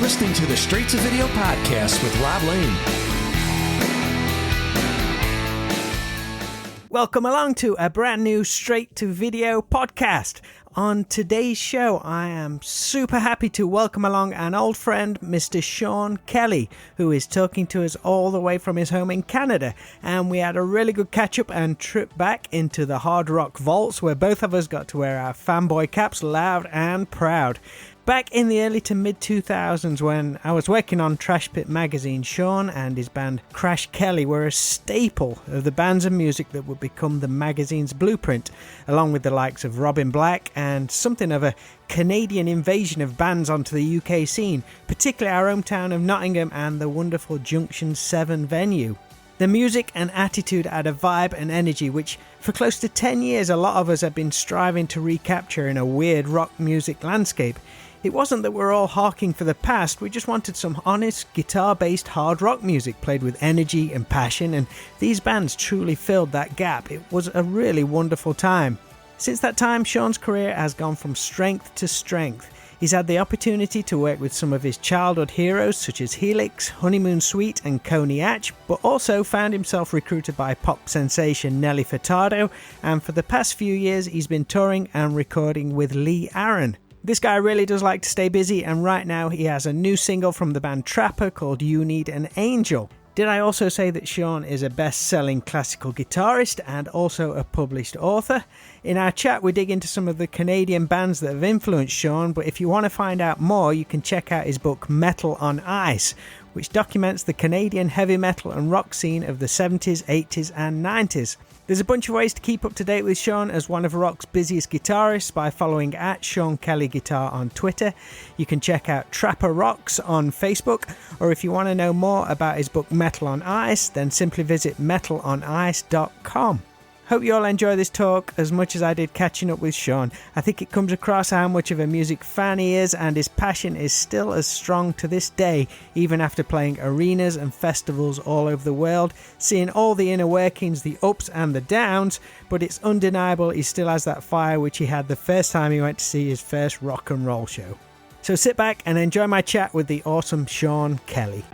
listening to the Straight to Video podcast with Rob Lane. Welcome along to a brand new Straight to Video podcast. On today's show, I am super happy to welcome along an old friend, Mr. Sean Kelly, who is talking to us all the way from his home in Canada. And we had a really good catch-up and trip back into the hard rock vaults, where both of us got to wear our fanboy caps loud and proud. Back in the early to mid-2000s, when I was working on Trash Pit magazine, Sean and his band Crash Kelly were a staple of the bands and music that would become the magazine's blueprint, along with the likes of Robin Black and something of a Canadian invasion of bands onto the UK scene, particularly our hometown of Nottingham and the wonderful Junction 7 venue. The music and attitude had a vibe and energy which, for close to 10 years, a lot of us have been striving to recapture in a weird rock music landscape. It wasn't that we're all harking for the past, we just wanted some honest, guitar-based hard rock music played with energy and passion, and these bands truly filled that gap. It was a really wonderful time. Since that time, Sean's career has gone from strength to strength. He's had the opportunity to work with some of his childhood heroes such as Helix, Honeymoon Suite and Coney Hatch, but also found himself recruited by pop sensation Nelly Furtado, and for the past few years he's been touring and recording with Lee Aaron. This guy really does like to stay busy, and right now he has a new single from the band Trapper called You Need an Angel. Did I also say that Sean is a best-selling classical guitarist and also a published author? In our chat we dig into some of the Canadian bands that have influenced Sean, but if you want to find out more you can check out his book Metal on Ice, which documents the Canadian heavy metal and rock scene of the 70s, 80s and 90s. There's a bunch of ways to keep up to date with Sean as one of rock's busiest guitarists by following at Sean Kelly Guitar on Twitter. You can check out Trapper Rocks on Facebook, or if you want to know more about his book Metal on Ice, then simply visit metalonice.com. Hope you all enjoy this talk as much as I did catching up with Sean. I think it comes across how much of a music fan he is, and his passion is still as strong to this day, even after playing arenas and festivals all over the world, seeing all the inner workings, the ups and the downs, but it's undeniable he still has that fire which he had the first time he went to see his first rock and roll show. So sit back and enjoy my chat with the awesome Sean Kelly.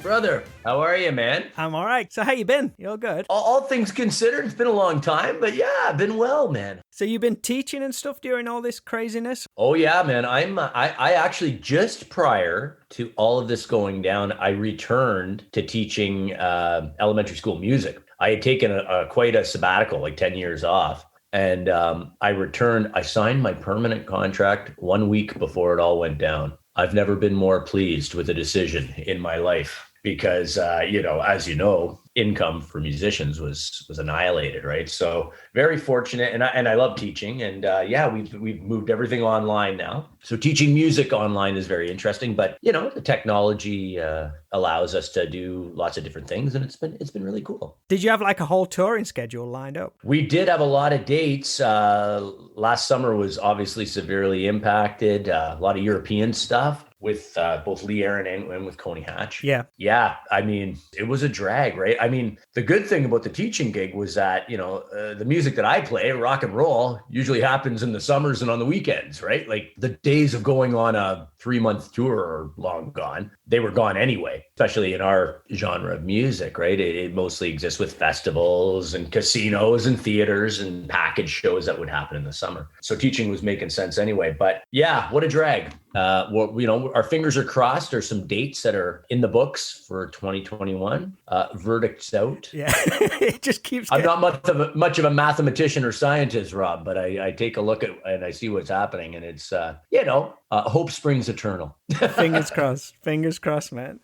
Brother, how are you, man? I'm all right. So how you been? You all good? All things considered, it's been a long time, but yeah, I've been well, man. So you've been teaching and stuff during all this craziness? Oh yeah, man. I actually just prior to all of this going down, I returned to teaching elementary school music. I had taken quite a sabbatical, like 10 years off. And I returned. I signed my permanent contract 1 week before it all went down. I've never been more pleased with a decision in my life. Because, as you know, income for musicians was annihilated, right? So very fortunate. And I love teaching. And we've moved everything online now. So teaching music online is very interesting. But, the technology allows us to do lots of different things. And it's been really cool. Did you have like a whole touring schedule lined up? We did have a lot of dates. Last summer was obviously severely impacted. A lot of European stuff. with both Lee Aaron and with Coney Hatch. Yeah. Yeah. I mean, it was a drag, right? I mean, the good thing about the teaching gig was that, the music that I play, rock and roll, usually happens in the summers and on the weekends, right? Like the days of going on a 3-month tour are long gone. They were gone anyway, especially in our genre of music, right? It mostly exists with festivals and casinos and theaters and package shows that would happen in the summer. So teaching was making sense anyway. But yeah, what a drag. Our fingers are crossed. There's some dates that are in the books for 2021. Verdict's out. Yeah, it just keeps. I'm not much of a mathematician or scientist, Rob, but I take a look at and I see what's happening, and it's hope springs eternal. Fingers crossed, man.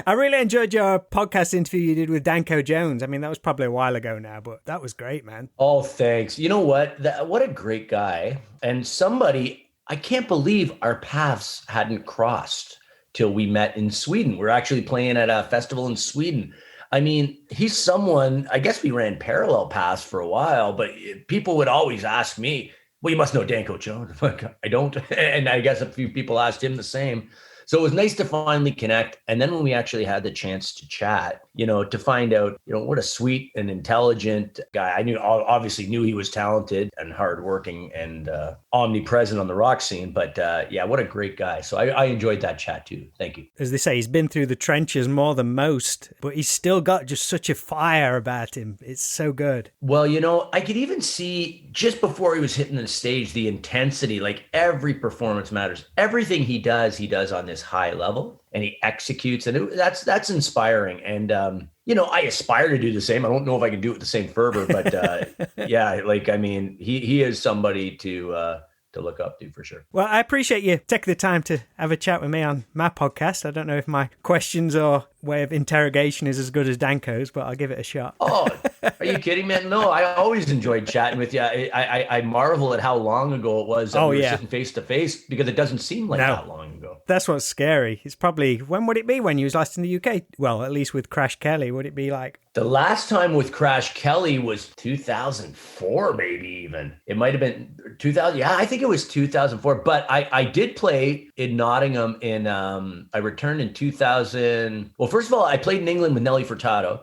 I really enjoyed your podcast interview you did with Danko Jones. I mean, that was probably a while ago now, but that was great, man. Oh, thanks. You know what? What a great guy, and somebody. I can't believe our paths hadn't crossed till we met in Sweden. We're actually playing at a festival in Sweden. I mean, he's someone, I guess we ran parallel paths for a while, but people would always ask me, well, you must know Danko Jones. I'm like, I don't. And I guess a few people asked him the same. So it was nice to finally connect. And then when we actually had the chance to chat, to find out, what a sweet and intelligent guy. I obviously knew he was talented and hardworking and omnipresent on the rock scene. But what a great guy. So I enjoyed that chat too. Thank you. As they say, he's been through the trenches more than most, but he's still got just such a fire about him. It's so good. Well, I could even see just before he was hitting the stage, the intensity, like every performance matters. Everything he does on this high level, and he executes, and that's inspiring. And I aspire to do the same. I don't know if I can do it with the same fervor, but he is somebody to look up to for sure. Well, I appreciate you taking the time to have a chat with me on my podcast. I don't know if my questions or way of interrogation is as good as Danko's, but I'll give it a shot. Oh, are you kidding, man? No, I always enjoyed chatting with you. I marvel at how long ago it was that we were sitting face to face, because it doesn't seem like that long ago. That's what's scary. It's probably, when would it be when you was last in the UK? Well, at least with Crash Kelly, would it be like? The last time with Crash Kelly was 2004, maybe even. It might have been 2000. Yeah, I think it was 2004. But I did play in Nottingham I returned in 2000. Well, first of all, I played in England with Nelly Furtado.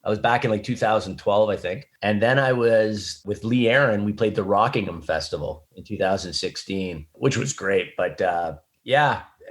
I was back in like 2012, I think. And then I was with Lee Aaron. We played the Rockingham Festival in 2016, which was great. But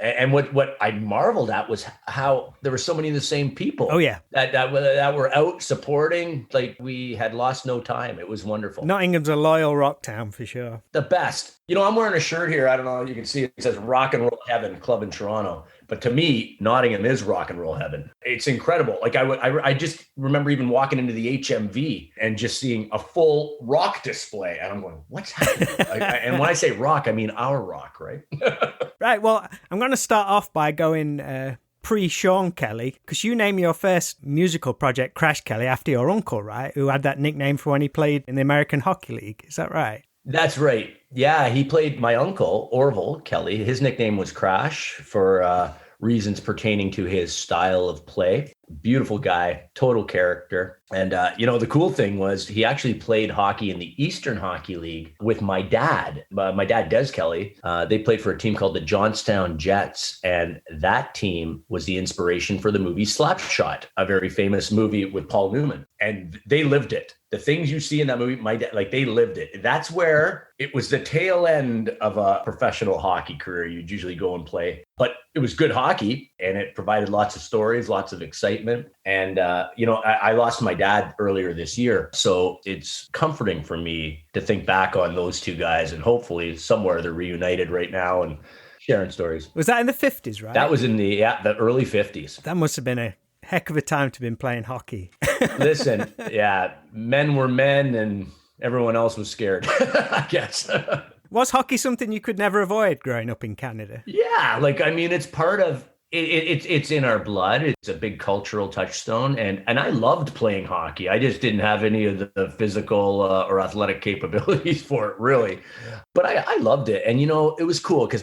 and what I marveled at was how there were so many of the same people. Oh, yeah. That were out supporting. Like, we had lost no time. It was wonderful. Nottingham's a loyal rock town for sure. The best. I'm wearing a shirt here. I don't know if you can see it. It says Rock and Roll Heaven Club in Toronto. But to me, Nottingham is rock and roll heaven. It's incredible. Like I just remember even walking into the HMV and just seeing a full rock display. And I'm going, what's happening? And when I say rock, I mean our rock, right? Right. Well, I'm going to start off by going pre-Sean Kelly, because you named your first musical project Crash Kelly after your uncle, right? Who had that nickname for when he played in the American Hockey League. Is that right? That's right. Yeah, he played my uncle, Orville Kelly. His nickname was Crash for reasons pertaining to his style of play. Beautiful guy, total character. And, the cool thing was he actually played hockey in the Eastern Hockey League with my dad. My dad, Des Kelly. They played for a team called the Johnstown Jets. And that team was the inspiration for the movie Slapshot, a very famous movie with Paul Newman. And they lived it. The things you see in that movie, my dad, they lived it. That's where it was the tail end of a professional hockey career. You'd usually go and play, but it was good hockey, and it provided lots of stories, lots of excitement. And, I lost my dad earlier this year. So it's comforting for me to think back on those two guys, and hopefully somewhere they're reunited right now and sharing stories. Was that in the 50s, right? That was in the early 50s. That must have been a heck of a time to have been playing hockey. Listen, men were men and everyone else was scared, I guess. Was hockey something you could never avoid growing up in Canada? Yeah, it's part of it's in our blood. It's a big cultural touchstone, and I loved playing hockey. I just didn't have any of the physical or athletic capabilities for it, really. But I loved it. And, it was cool because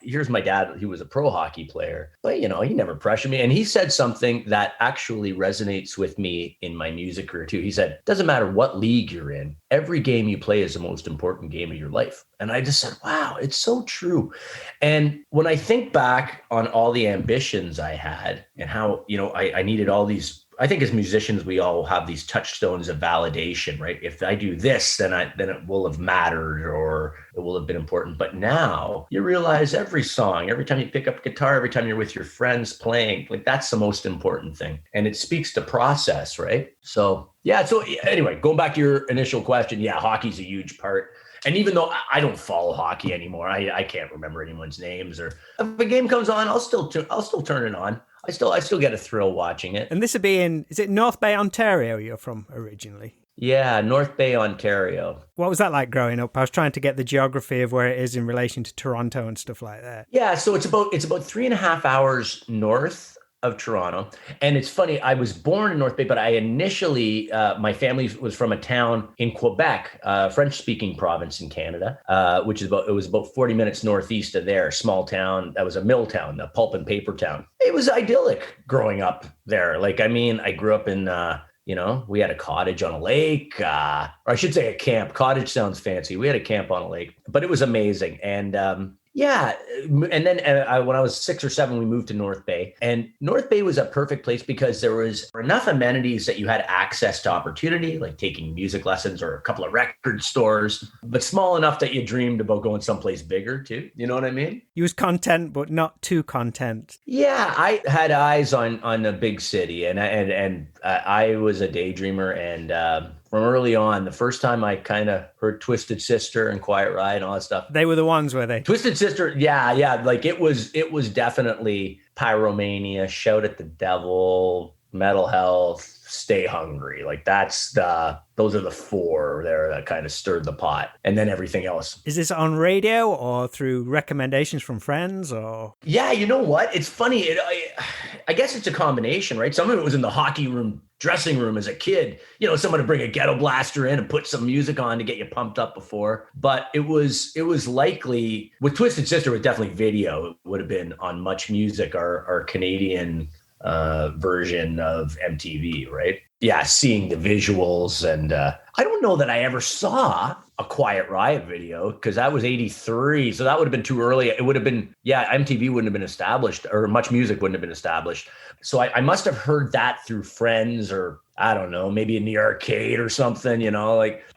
here's my dad, he was a pro hockey player, but, he never pressured me. And he said something that actually resonates with me in my music career too. He said, doesn't matter what league you're in, every game you play is the most important game of your life. And I just said, wow, it's so true. And when I think back on all the ambitions I had and how, I needed all these, I think as musicians, we all have these touchstones of validation, right? If I do this, then it will have mattered or it will have been important. But now you realize every song, every time you pick up a guitar, every time you're with your friends playing, like that's the most important thing. And it speaks to process, right? So, yeah. So anyway, going back to your initial question, yeah, hockey's a huge part. And even though I don't follow hockey anymore, I can't remember anyone's names. Or if a game comes on, I'll still turn it on. I still get a thrill watching it. And this would be is it North Bay, Ontario you're from originally? Yeah, North Bay, Ontario. What was that like growing up? I was trying to get the geography of where it is in relation to Toronto and stuff like that. Yeah, so it's about 3.5 hours north of Toronto. And it's funny, I was born in North Bay, but I initially, my family was from a town in Quebec, French-speaking province in Canada, which is it was about 40 minutes northeast of there, small town. That was a mill town, a pulp and paper town. It was idyllic growing up there. I grew up in, we had a cottage on a lake, or I should say a camp. Cottage sounds fancy. We had a camp on a lake, but it was amazing. And, yeah. And then when I was 6 or 7, we moved to North Bay. And North Bay was a perfect place because there was enough amenities that you had access to opportunity, like taking music lessons or a couple of record stores, but small enough that you dreamed about going someplace bigger too. You know what I mean? You was content, but not too content. Yeah, I had eyes on a big city, and I was a daydreamer. And from early on, the first time I kind of heard Twisted Sister and Quiet Riot and all that stuff. They were the ones, were they? Twisted Sister, yeah. It was definitely Pyromania, Shout at the Devil, Metal Health, Stay Hungry. Those are the 4 there that kind of stirred the pot. And then everything else. Is this on radio or through recommendations from friends or? Yeah, you know what? It's funny. I guess it's a combination, right? Some of it was in the dressing room as a kid. Someone would bring a ghetto blaster in and put some music on to get you pumped up before. But it was likely, with Twisted Sister, it was definitely video. It would have been on Much Music, our Canadian version of MTV, right? Yeah, seeing the visuals. And I don't know that I ever saw a Quiet Riot video because that was 83. So that would have been too early. It would have been, MTV wouldn't have been established, or Much Music wouldn't have been established. So I must have heard that through friends, or I don't know, maybe in the arcade or something,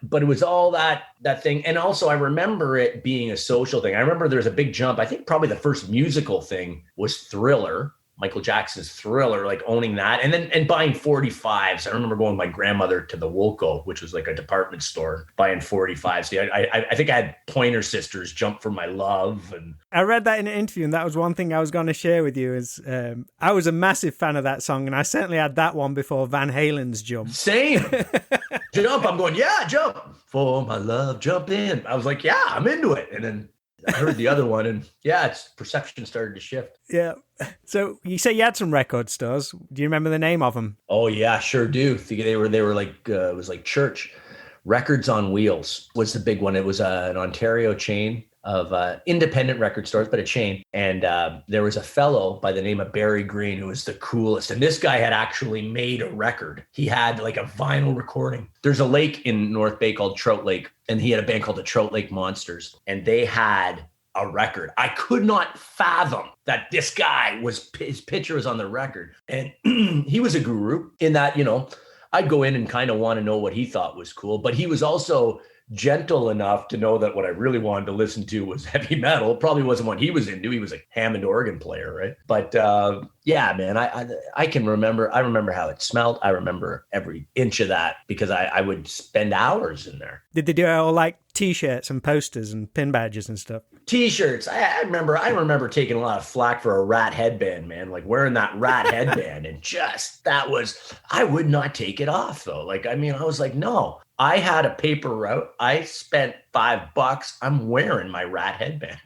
but it was all that thing. And also I remember it being a social thing. I remember there's a big jump. I think probably the first musical thing was Thriller. Michael Jackson's Thriller, owning that, and buying 45s. I remember going with my grandmother to the Woolco, which was like a department store, buying 45s. See, I think I had Pointer Sisters, Jump for My Love. And I read that in an interview, and that was one thing I was going to share with you is I was a massive fan of that song, and I certainly had that one before Van Halen's Jump. Same. Jump. I'm going, yeah, jump. For my love, jump in. I was like, yeah, I'm into it. And then I heard the other one, and its perception started to shift. Yeah. So you say you had some record stores. Do you remember the name of them? Oh yeah, sure do. They were like it was like Church. Records on Wheels was the big one. It was an Ontario chain of independent record stores, but a chain. And there was a fellow by the name of Barry Green who was the coolest. And this guy had actually made a record. He had like a vinyl recording. There's a lake in North Bay called Trout Lake, and he had a band called the Trout Lake Monsters. And they had a record. I could not fathom that this guy his picture was on the record. And he was a guru in that, I'd go in and kind of want to know what he thought was cool, but he was also gentle enough to know that what I really wanted to listen to was heavy metal. Probably wasn't what he was into. He was a Hammond organ player, right? But yeah, man, I can remember. I remember how it smelled. I remember every inch of that because I would spend hours in there. Did they do all like T-shirts and posters and pin badges and stuff? T-shirts. I remember taking a lot of flack for a rat headband, man. Like wearing that rat headband, and I would not take it off though. I was like, no. I had a paper route. I spent $5. I'm wearing my rat headband.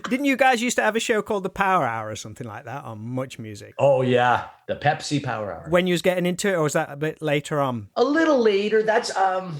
Didn't you guys used to have a show called The Power Hour or something like that on Much Music? Oh, yeah. The Pepsi Power Hour. When you was getting into it, or was that a bit later on? A little later. That's, I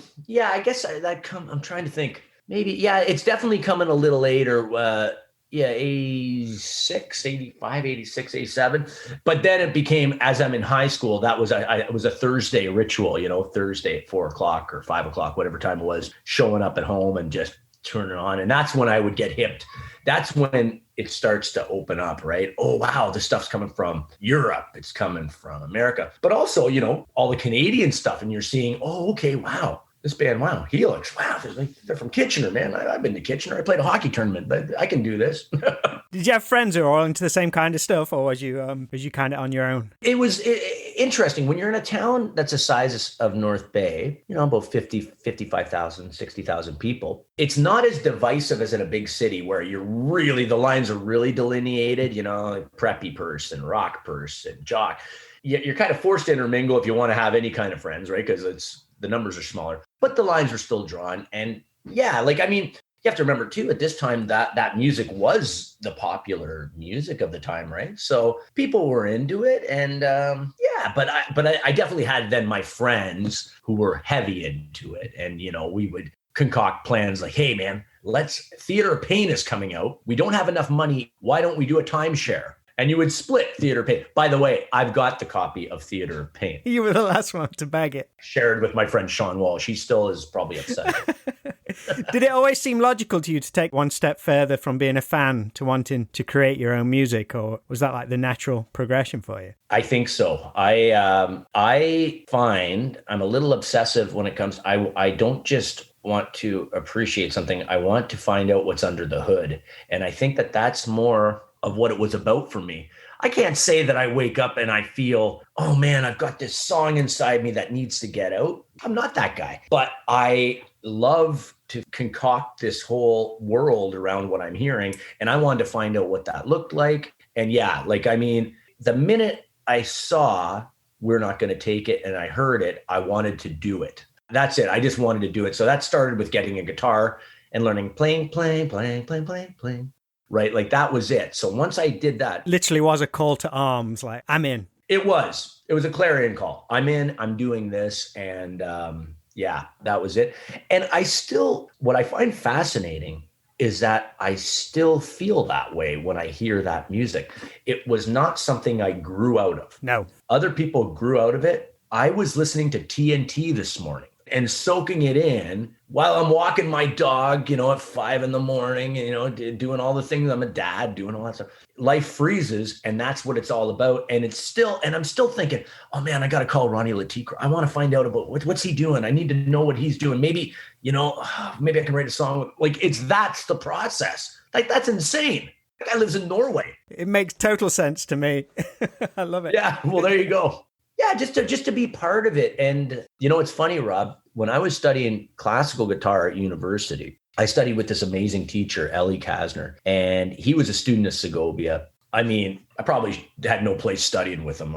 guess I'm trying to think. maybe, yeah, it's definitely coming a little later. Yeah, 86, 85, 86, 87. But then it became, as I'm in high school, that was, it was a Thursday ritual, Thursday at 4 o'clock or 5 o'clock, whatever time it was, showing up at home and just turning it on. And that's when I would get hipped. That's when it starts to open up, right? Oh, wow, this stuff's coming from Europe. It's coming from America. But also, all the Canadian stuff. And you're seeing, oh, okay, wow. This band, wow, Helix, wow, they're from Kitchener, man. I've been to Kitchener. I played a hockey tournament, but I can do this. Did you have friends who were all into the same kind of stuff, or was you kind of on your own? It was interesting. When you're in a town that's the size of North Bay, about 55,000, 60,000 people, it's not as divisive as in a big city where the lines are really delineated, like preppy person, rock person, jock. You're kind of forced to intermingle if you want to have any kind of friends, right? Because the numbers are smaller, but the lines are still drawn. And yeah, you have to remember too, at this time that music was the popular music of the time, right? So people were into it. And but I definitely had then my friends who were heavy into it. And, we would concoct plans like, hey man, Theater of Pain is coming out. We don't have enough money. Why don't we do a timeshare? And you would split Theater of Pain. By the way, I've got the copy of Theater of Pain. You were the last one to bag it. Shared with my friend Sean Wall. She still is probably upset. Did it always seem logical to you to take one step further from being a fan to wanting to create your own music? Or was that like the natural progression for you? I think so. I find I'm a little obsessive when it comes. I don't just want to appreciate something. I want to find out what's under the hood. And I think that's more of what it was about for me. I can't say that I wake up and I feel, oh man, I've got this song inside me that needs to get out. I'm not that guy, but I love to concoct this whole world around what I'm hearing. And I wanted to find out what that looked like. And yeah, the minute I saw We're Not Going to Take It and I heard it, I wanted to do it. That's it. I just wanted to do it. So that started with getting a guitar and learning playing. Right? That was it. So once I did that. Literally was a call to arms, like, I'm in. It was a clarion call. I'm in, I'm doing this. And that was it. And what I find fascinating is that I still feel that way when I hear that music. It was not something I grew out of. No. Other people grew out of it. I was listening to TNT this morning and soaking it in while I'm walking my dog, at 5 a.m, doing all the things. I'm a dad, doing all that stuff. Life freezes, and that's what it's all about. And I'm still thinking, oh man, I got to call Ronnie Latikra. I want to find out about what's he doing. I need to know what he's doing. Maybe, maybe I can write a song. That's the process. That's insane. That guy lives in Norway. It makes total sense to me. I love it. Yeah. Well, there you go. Yeah, just to be part of it. And it's funny, Rob, when I was studying classical guitar at university, I studied with this amazing teacher, Ellie Kasner, and he was a student of Segovia. I probably had no place studying with him.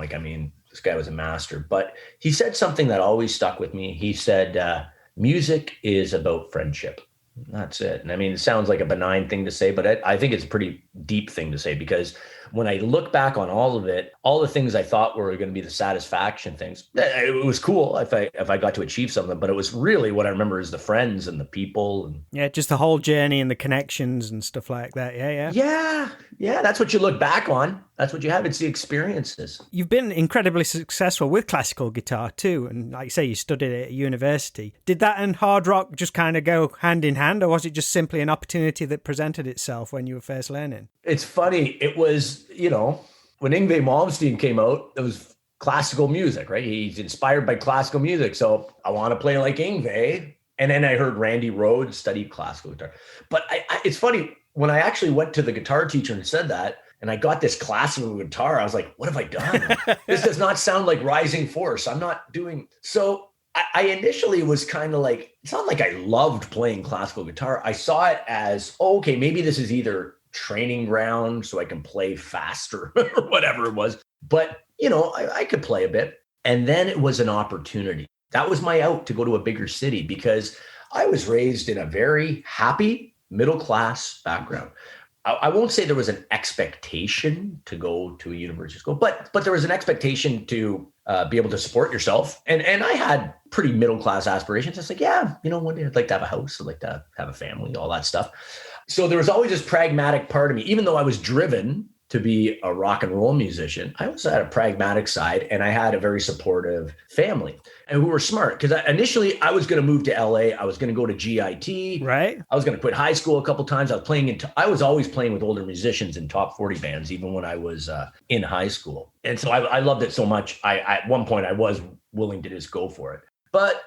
This guy was a master, but he said something that always stuck with me. He said, music is about friendship. That's it. And it sounds like a benign thing to say, but I think it's a pretty deep thing to say, because when I look back on all of it, all the things I thought were going to be the satisfaction things, it was cool if I got to achieve something, but it was really what I remember is the friends and the people. And yeah, just the whole journey and the connections and stuff like that. Yeah. That's what you look back on. That's what you have. It's the experiences. You've been incredibly successful with classical guitar too. And like you say, you studied it at university. Did that and hard rock just kind of go hand in hand, or was it just simply an opportunity that presented itself when you were first learning? It's funny. It was, when Yngwie Malmsteen came out, it was classical music, right? He's inspired by classical music. So I want to play like Yngwie. And then I heard Randy Rhoads studied classical guitar. But it's funny, when I actually went to the guitar teacher and said that, and I got this classical guitar, I was like, what have I done? This does not sound like Rising Force. I'm not doing. So I initially was kind of like, it's not like I loved playing classical guitar. I saw it as, okay, maybe this is either training ground so I can play faster or whatever it was. But, I could play a bit. And then it was an opportunity. That was my out to go to a bigger city, because I was raised in a very happy middle-class background. I won't say there was an expectation to go to a university school, but there was an expectation to be able to support yourself. And I had pretty middle class aspirations. It's like, yeah, one day I'd like to have a house. I'd like to have a family, all that stuff. So there was always this pragmatic part of me, even though I was driven to be a rock and roll musician. I also had a pragmatic side, and I had a very supportive family and who were smart. Because initially I was going to move to LA. I was going to go to GIT. Right. I was going to quit high school a couple of times. I was always playing with older musicians in top 40 bands, even when I was in high school. And so I loved it so much. At one point I was willing to just go for it. But,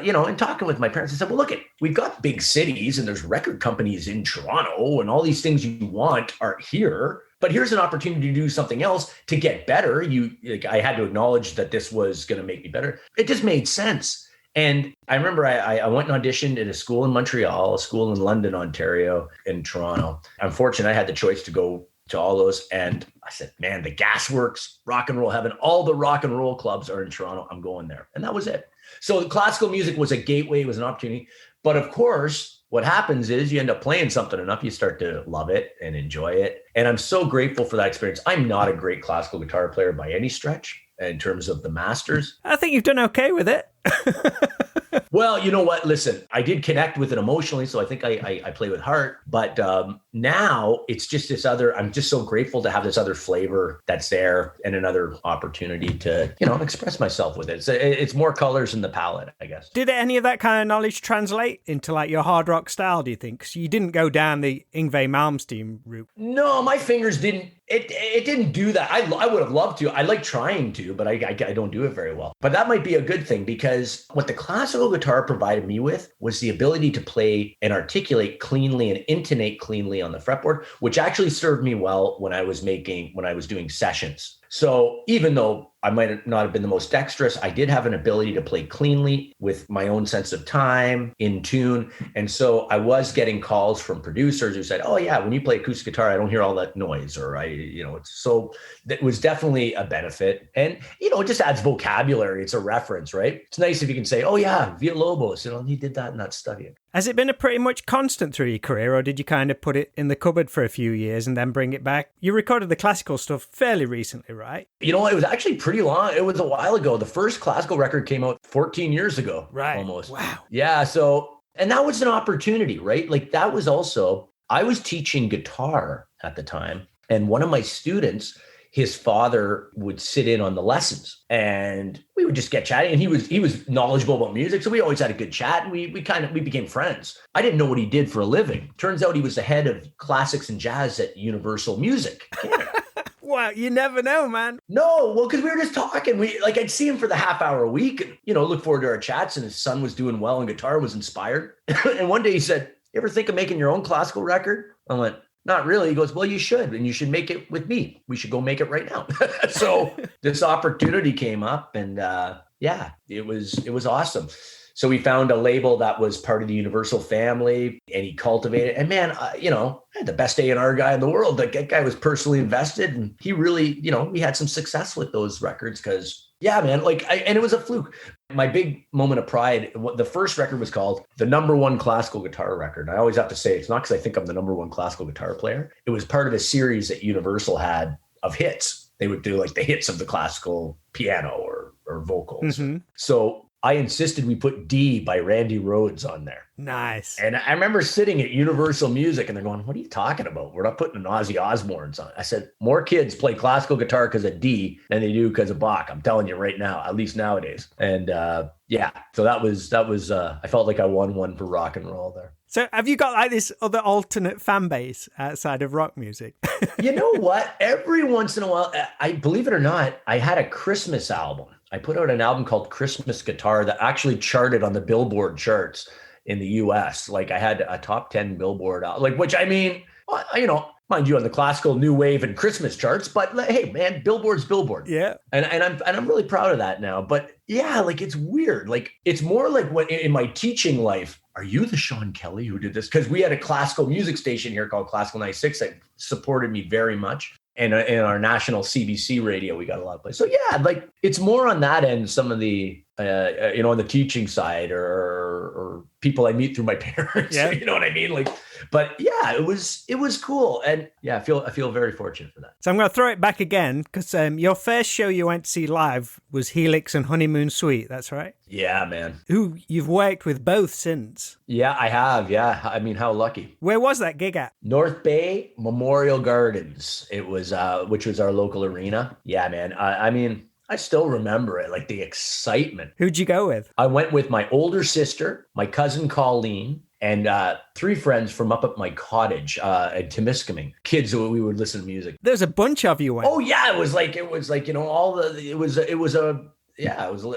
in talking with my parents, I said, well, look, we've got big cities and there's record companies in Toronto and all these things you want are here. But here's an opportunity to do something else to get better. I had to acknowledge that this was going to make me better. It just made sense. And I remember I went and auditioned at a school in Montreal, a school in London, Ontario, and Toronto. I'm fortunate I had the choice to go to all those. And I said, man, the Gasworks, Rock and Roll Heaven, all the rock and roll clubs are in Toronto. I'm going there. And that was it. So the classical music was a gateway, it was an opportunity. But of course, what happens is you end up playing something enough, you start to love it and enjoy it. And I'm so grateful for that experience. I'm not a great classical guitar player by any stretch in terms of the masters. I think you've done okay with it. Well, you know what? Listen, I did connect with it emotionally, so I think I play with heart. But now it's just this other, I'm just so grateful to have this other flavor that's there and another opportunity to, express myself with it. It's more colors in the palette, I guess. Did any of that kind of knowledge translate into like your hard rock style, do you think? Because you didn't go down the Yngwie Malmsteen route. No, my fingers didn't. It didn't do that. I would have loved to. I like trying to, but I don't do it very well. But that might be a good thing, because what the classical guitar provided me with was the ability to play and articulate cleanly and intonate cleanly on the fretboard, which actually served me well when I was doing sessions. So even though I might not have been the most dexterous, I did have an ability to play cleanly with my own sense of time, in tune. And so I was getting calls from producers who said, oh yeah, when you play acoustic guitar, I don't hear all that noise, or so that was definitely a benefit. And, it just adds vocabulary. It's a reference, right? It's nice if you can say, oh yeah, Villalobos, he did that in that study. Has it been a pretty much constant through your career, or did you kind of put it in the cupboard for a few years and then bring it back? You recorded the classical stuff fairly recently, right? It was actually pretty long. It was a while ago. The first classical record came out 14 years ago. Right. Almost. Wow. Yeah. And that was an opportunity, right? Like that was also, I was teaching guitar at the time. And one of my students, his father would sit in on the lessons and we would just get chatting, and he was knowledgeable about music. So we always had a good chat, and we became friends. I didn't know what he did for a living. Turns out he was the head of classics and jazz at Universal Music Canada. Wow, you never know, man. No, well, because we were just talking. I'd see him for the half hour a week and, look forward to our chats, and his son was doing well in guitar, was inspired. And one day he said, you ever think of making your own classical record? I went, not really. He goes, well, you should, and you should make it with me. We should go make it right now. So this opportunity came up, and it was awesome. So we found a label that was part of the Universal family, and he cultivated. And man, I had the best A&R guy in the world. That guy was personally invested, and he really, we had some success with those records because, yeah, man, and it was a fluke. My big moment of pride, the first record was called the #1 classical guitar record. And I always have to say, it's not because I think I'm the #1 classical guitar player. It was part of a series that Universal had of hits. They would do like the hits of the classical piano or vocals. Mm-hmm. So I insisted we put D by Randy Rhoads on there. Nice. And I remember sitting at Universal Music and they're going, what are you talking about? We're not putting an Ozzy Osbourne's on. I said, more kids play classical guitar because of D than they do because of Bach. I'm telling you right now, at least nowadays. And so that was I felt like I won one for rock and roll there. So have you got like this other alternate fan base outside of rock music? You know what? Every once in a while, I believe it or not, I had a Christmas album. I put out an album called Christmas Guitar that actually charted on the Billboard charts in the US. Like I had a top 10 Billboard album, which I mean, mind you, on the classical new wave and Christmas charts, but hey man, Billboard's Billboard. Yeah. And I'm really proud of that now. But yeah, it's weird. It's more like when in my teaching life, are you the Sean Kelly who did this? Because we had a classical music station here called Classical 96 that supported me very much. And in our national CBC radio, we got a lot of plays. So yeah, it's more on that end, some of the, on the teaching side or people I meet through my parents. Yeah. You know what I mean? Like, but yeah, it was cool. And yeah, I feel very fortunate for that. So I'm going to throw it back again because your first show you went to see live was Helix and Honeymoon Suite. That's right. Yeah, man. Who you've worked with both since. Yeah, I have. Yeah. I mean, how lucky. Where was that gig at? North Bay Memorial Gardens. It was, which was our local arena. Yeah, man. I mean, I still remember it, like the excitement. Who'd you go with? I went with my older sister, my cousin Colleen, and 3 friends from up at my cottage at Temiskaming. Kids who we would listen to music. There's a bunch of you went. Oh yeah, it was like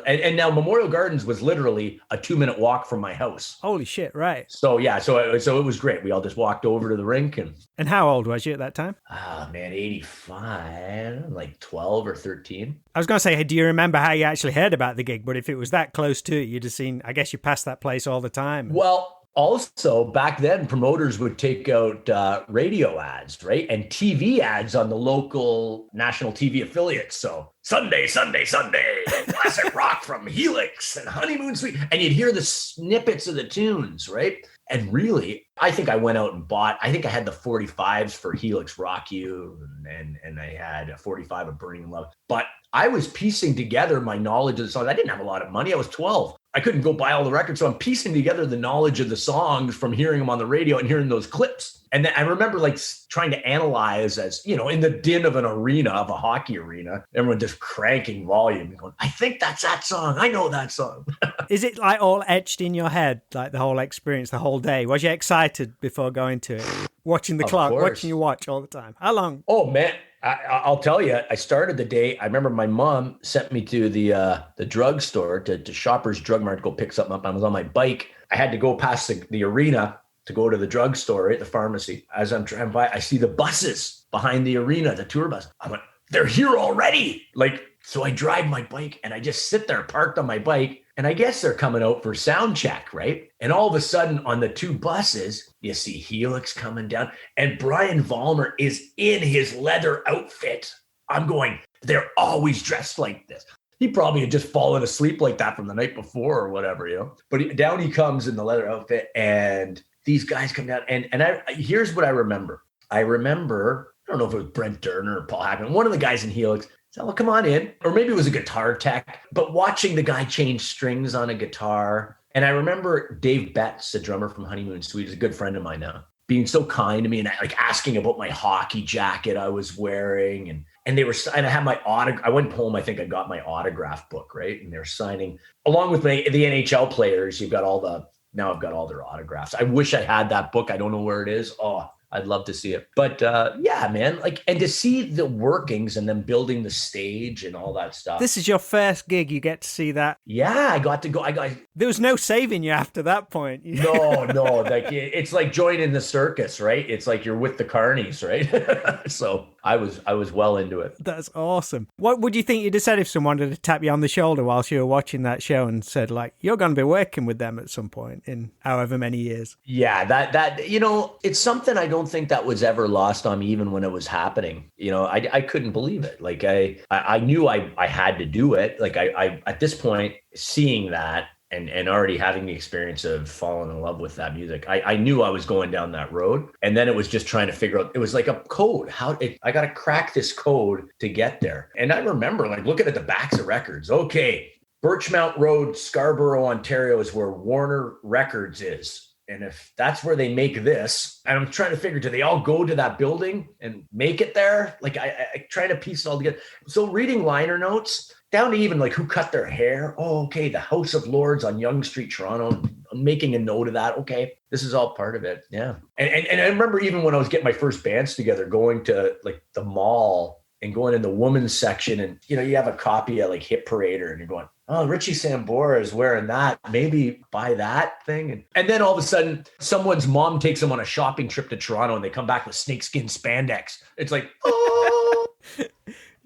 and now Memorial Gardens was literally a 2-minute walk from my house. Holy shit! Right. So yeah, so it was great. We all just walked over to the rink and. And how old was you at that time? Oh man, 85, like 12 or 13. I was going to say, do you remember how you actually heard about the gig? But if it was that close to it, you'd have seen. I guess you passed that place all the time. Well. Also, back then, promoters would take out radio ads, right? And TV ads on the local national TV affiliates. So Sunday, classic rock from Helix and Honeymoon Suite. And you'd hear the snippets of the tunes, right? And really, I think I went out and I think I had the 45s for Helix Rock You and I had a 45 of Burning Love. But I was piecing together my knowledge of the songs. I didn't have a lot of money. I was 12. I couldn't go buy all the records. So I'm piecing together the knowledge of the songs from hearing them on the radio and hearing those clips. And then I remember like trying to analyze as, you know, in the din of an arena, of a hockey arena, everyone just cranking volume and going, I think that's that song. I know that song. Is it like all etched in your head, like the whole experience, the whole day? Was you excited before going to it? Watching the clock, watching you watch all the time. How long? Oh, man. I'll tell you, I started the day. I remember my mom sent me to the drugstore, to Shoppers Drug Mart to go pick something up. I was on my bike. I had to go past the arena to go to the drugstore, right, the pharmacy. As I'm driving by, I see the buses behind the arena, the tour bus. I'm like, they're here already. Like, so I drive my bike and I just sit there parked on my bike. And I guess they're coming out for sound check, right? And all of a sudden on the 2 buses, you see Helix coming down and Brian Vollmer is in his leather outfit. I'm going, they're always dressed like this. He probably had just fallen asleep like that from the night before or whatever, you know? But down he comes in the leather outfit and these guys come down. And here's what I remember. I don't know if it was Brent Durner or Paul Hackman, one of the guys in Helix. So, well, come on in. Or maybe it was a guitar tech, but watching the guy change strings on a guitar. And I remember Dave Betts, the drummer from Honeymoon Suite, is a good friend of mine now, being so kind to me and like asking about my hockey jacket I was wearing. And I had my I went home, I think I got my autograph book, right? And they're signing along with the NHL players. Now I've got all their autographs. I wish I had that book. I don't know where it is. Oh, I'd love to see it. But yeah, man, like, and to see the workings and them building the stage and all that stuff. This is your first gig. You get to see that. Yeah, I got to go. There was no saving you after that point. No. Like it's like joining the circus, right? It's like you're with the carnies, right? So I was well into it. That's awesome. What would you think you'd have said if someone had tapped you on the shoulder whilst you were watching that show and said, like, you're going to be working with them at some point in however many years? Yeah, that you know, it's something I don't think that was ever lost on me, even when it was happening. You know, I couldn't believe it. Like I knew I had to do it. Like I at this point, seeing that and already having the experience of falling in love with that music, I knew I was going down that road. And then it was just trying to figure out, it was like a code. I got to crack this code to get there. And I remember like looking at the backs of records. Okay, Birchmount Road, Scarborough, Ontario is where Warner Records is. And if that's where they make this, and I'm trying to figure, do they all go to that building and make it there? Like I try to piece it all together. So reading liner notes down to even like who cut their hair. Oh, okay. The House of Lords on Yonge Street, Toronto. I'm making a note of that. Okay. This is all part of it. Yeah. And I remember even when I was getting my first bands together, going to like the mall and going in the women's section, and, you know, you have a copy of like Hit Parader and you're going, oh, Richie Sambora is wearing that. Maybe buy that thing. And then all of a sudden, someone's mom takes them on a shopping trip to Toronto and they come back with snakeskin spandex. It's like, oh.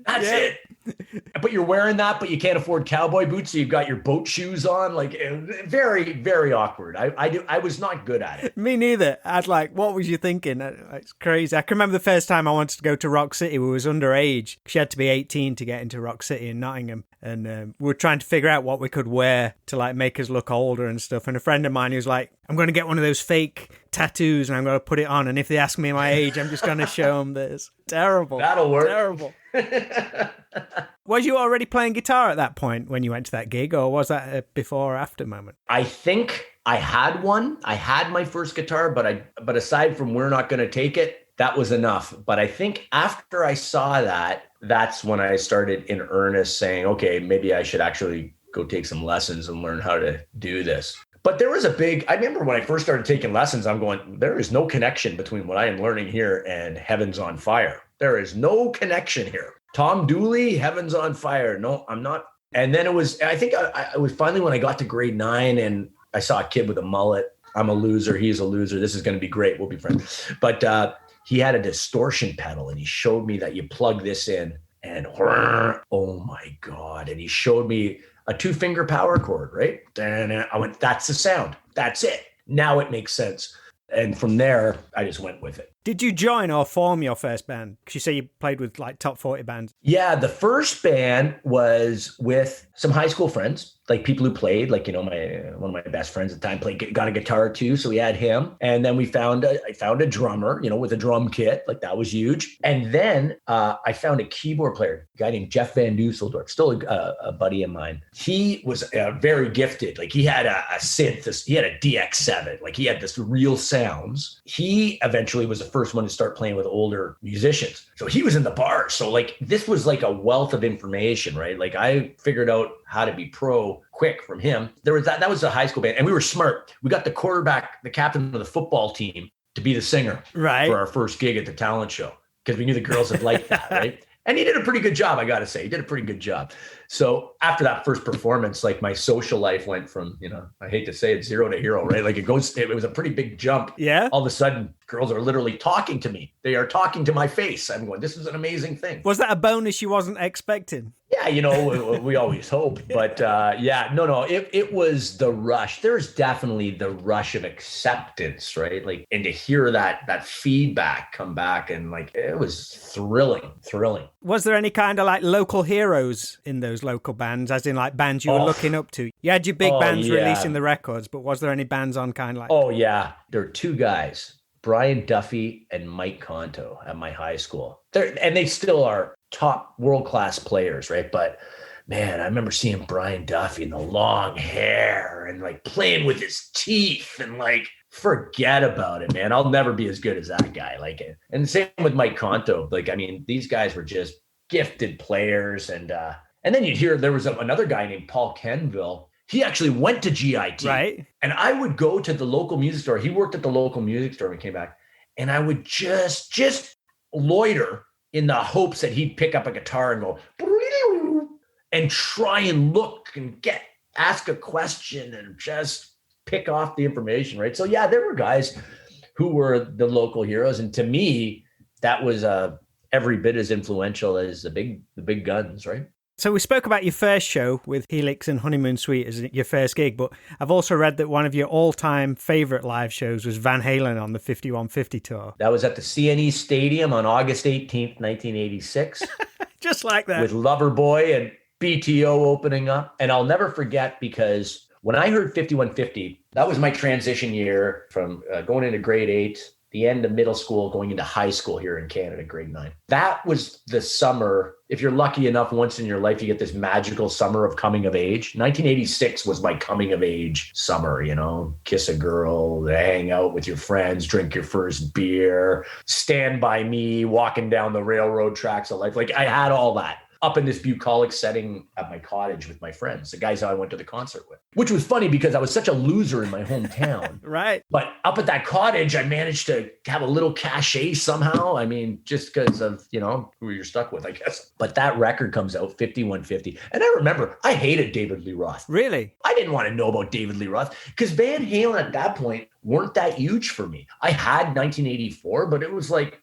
That's it. But you're wearing that, but you can't afford cowboy boots, so you've got your boat shoes on. Like, very, very awkward. I was not good at it. Me neither. I'd like, what was you thinking? It's crazy. I can remember the first time I wanted to go to Rock City. We was underage. She had to be 18 to get into Rock City in Nottingham. And we were trying to figure out what we could wear to like make us look older and stuff. And a friend of mine, he was like, I'm going to get one of those fake tattoos and I'm going to put it on. And if they ask me my age, I'm just going to show them this. Terrible. That'll work. Terrible. Was you already playing guitar at that point when you went to that gig, or was that a before or after moment? I think I had one. I had my first guitar, but aside from We're Not Gonna Take It, that was enough. But I think after I saw that, that's when I started in earnest saying, okay, maybe I should actually go take some lessons and learn how to do this. But there was I remember when I first started taking lessons, I'm going, there is no connection between what I am learning here and Heaven's on Fire. There is no connection here. Tom Dooley, Heaven's on Fire. No, I'm not. And then it was finally when I got to grade 9 and I saw a kid with a mullet. I'm a loser. He's a loser. This is going to be great. We'll be friends. But he had a distortion pedal and he showed me that you plug this in and oh my God. And he showed me a 2-finger power chord, right? And I went, that's the sound. That's it. Now it makes sense. And from there, I just went with it. Did you join or form your first band? Because you say you played with like top 40 bands. Yeah, the first band was with some high school friends, like people who played, like, you know, one of my best friends at the time got a guitar too. So we had him. And then I found a drummer, you know, with a drum kit, like that was huge. And then I found a keyboard player, a guy named Jeff Van Dusseldorp, still a buddy of mine. He was very gifted. Like he had a synth, he had a DX7, like he had this real sounds. He eventually was the first one to start playing with older musicians. So he was in the bars. So like this was like a wealth of information, right? Like I figured out how to be pro quick from him. There was that was a high school band and we were smart. We got the quarterback, the captain of the football team to be the singer for our first gig at the talent show because we knew the girls had liked that, right? And he did a pretty good job, I got to say. He did a pretty good job. So after that first performance, like my social life went from, you know, I hate to say it, 0 to hero, right? Like it was a pretty big jump. Yeah. All of a sudden, girls are literally talking to me. They are talking to my face. I'm going, this is an amazing thing. Was that a bonus you wasn't expecting? Yeah, you know, we always hope. But it was the rush. There's definitely the rush of acceptance, right? Like, and to hear that feedback come back and like, it was thrilling. Was there any kind of like local heroes in those local bands, as in like bands you were looking up to? You had your big bands releasing the records, but was there any bands on kind of like... Oh, yeah. There are 2 guys, Brian Duffy and Mike Conto at my high school. They still are top world-class players, right? But man, I remember seeing Brian Duffy and the long hair and like playing with his teeth and like, forget about it, man. I'll never be as good as that guy. Like, and the same with Mike Conto. Like, I mean, these guys were just gifted players. And then you'd hear there was another guy named Paul Kenville. He actually went to GIT. Right. And I would go to the local music store. He worked at the local music store when he came back. And I would just loiter in the hopes that he'd pick up a guitar and go and try and look and ask a question and just pick off the information, right? So yeah, there were guys who were the local heroes. And to me, that was every bit as influential as the big guns, right? So we spoke about your first show with Helix and Honeymoon Suite as your first gig, but I've also read that one of your all-time favorite live shows was Van Halen on the 5150 tour. That was at the CNE Stadium on August 18th, 1986. Just like that. With Loverboy and BTO opening up. And I'll never forget because when I heard 5150, that was my transition year from going into grade 8, the end of middle school, going into high school here in Canada, grade 9. That was the summer. If you're lucky enough, once in your life, you get this magical summer of coming of age. 1986 was my coming of age summer, you know, kiss a girl, hang out with your friends, drink your first beer, Stand By Me, walking down the railroad tracks of life. Like I had all that up in this bucolic setting at my cottage with my friends, the guys I went to the concert with, which was funny because I was such a loser in my hometown. Right. But up at that cottage, I managed to have a little cachet somehow. I mean, just because of, you know, who you're stuck with, I guess. But that record comes out, 5150. And I remember I hated David Lee Roth. Really? I didn't want to know about David Lee Roth because Van Halen at that point weren't that huge for me. I had 1984, but it was like,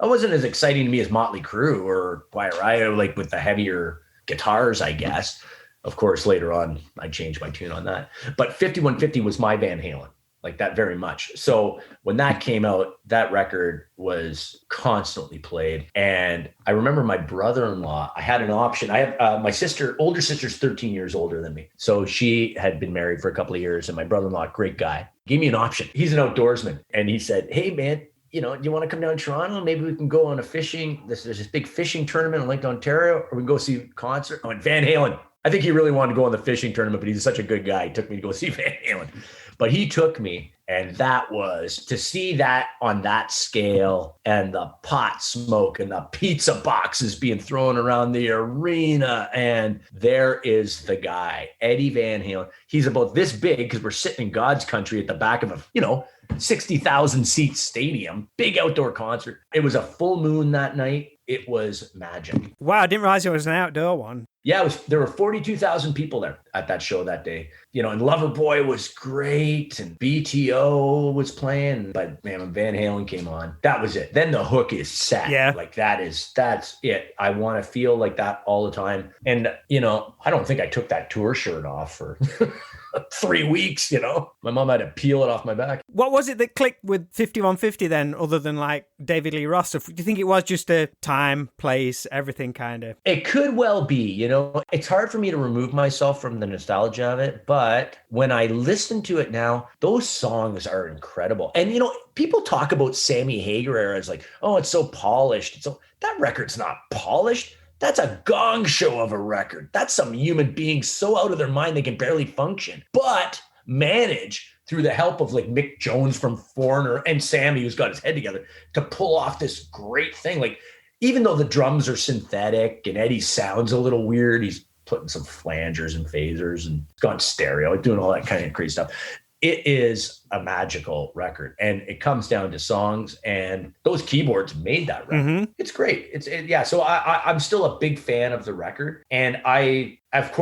it wasn't as exciting to me as Motley Crue or Guitarist, like with the heavier guitars, I guess. Of course, later on, I changed my tune on that. But 5150 was my Van Halen, like that very much. So when that came out, that record was constantly played. And I remember my brother-in-law, I had an option. I have my older sister's 13 years older than me. So she had been married for a couple of years. And my brother-in-law, great guy, gave me an option. He's an outdoorsman. And he said, hey, man, do you want to come down to Toronto? Maybe we can go on there's this big fishing tournament in Lake Ontario, or we can go see a concert. I went, Van Halen. I think he really wanted to go on the fishing tournament, but he's such a good guy. He took me to go see Van Halen. But he took me, and that was to see that on that scale, and the pot smoke and the pizza boxes being thrown around the arena. And there is the guy, Eddie Van Halen. He's about this big because we're sitting in God's country at the back of a, 60,000 seat stadium, big outdoor concert. It was a full moon that night. It was magic. Wow, I didn't realize it was an outdoor one. Yeah, there were 42,000 people there at that show that day. And Loverboy was great, and BTO was playing, but man, when Van Halen came on, that was it. Then the hook is set. Yeah. Like that's it. I want to feel like that all the time. And, I don't think I took that tour shirt off for 3 weeks, My mom had to peel it off my back. What was it that clicked with 5150 then, other than like David Lee Roth stuff? Do you think it was just a time, place, everything kind of? It could well be, It's hard for me to remove myself from the nostalgia of it, but when I listen to it now, those songs are incredible. And, people talk about Sammy Hagar era as like, oh, it's so polished. So that record's not polished. That's a gong show of a record. That's some human being so out of their mind they can barely function, but manage through the help of like Mick Jones from Foreigner and Sammy, who's got his head together, to pull off this great thing. Like, even though the drums are synthetic and Eddie sounds a little weird, he's putting some flangers and phasers and gone stereo, doing all that kind of crazy stuff. It is a magical record, and it comes down to songs, and those keyboards made that record. Mm-hmm. It's great. So I'm still a big fan of the record, and I've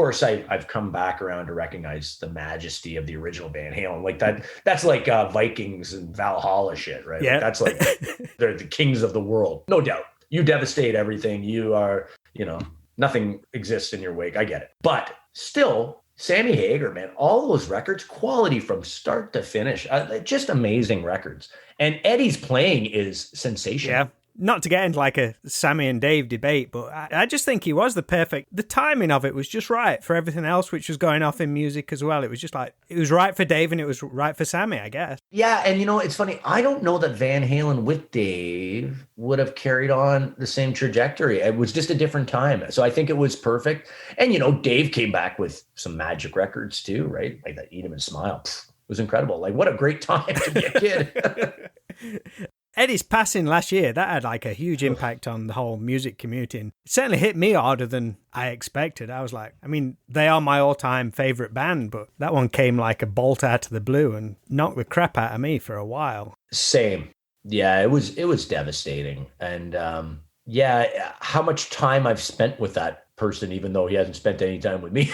come back around to recognize the majesty of the original Van Halen. Like that's like Vikings and Valhalla shit, right? Yeah. Like that's like they're the kings of the world, no doubt. You devastate everything. You are, nothing exists in your wake. I get it, but still. Sammy Hagar, man, all those records, quality from start to finish, just amazing records. And Eddie's playing is sensational. Yeah. Not to get into like a Sammy and Dave debate, but I just think he was the timing of it was just right for everything else which was going off in music as well. It was just like, it was right for Dave and it was right for Sammy, I guess. Yeah, and it's funny, I don't know that Van Halen with Dave would have carried on the same trajectory. It was just a different time. So I think it was perfect. And, Dave came back with some magic records too, right? Like that Eat 'Em and Smile. It was incredible. Like, what a great time to be a kid. Eddie's passing last year, that had like a huge impact on the whole music community. And it certainly hit me harder than I expected. I was like, they are my all-time favorite band, but that one came like a bolt out of the blue and knocked the crap out of me for a while. Same. Yeah, it was devastating. And how much time I've spent with that person, even though he hasn't spent any time with me.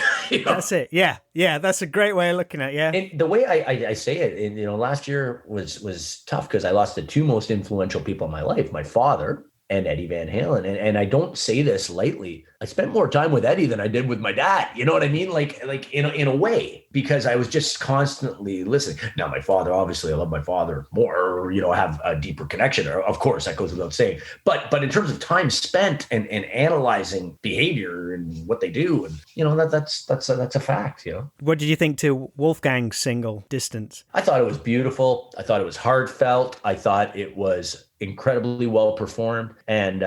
That's it. Yeah, that's a great way of looking at it. Yeah. And the way I say it, last year was tough because I lost the two most influential people in my life, my father and Eddie Van Halen. And I don't say this lightly. I spent more time with Eddie than I did with my dad. You know what I mean? Like in a way, because I was just constantly listening. Now, my father, obviously I love my father more, have a deeper connection. Of course, that goes without saying. But in terms of time spent and analyzing behavior and what they do, and that's a fact, What did you think to Wolfgang's single Distance? I thought it was beautiful. I thought it was heartfelt. I thought it was incredibly well performed. And,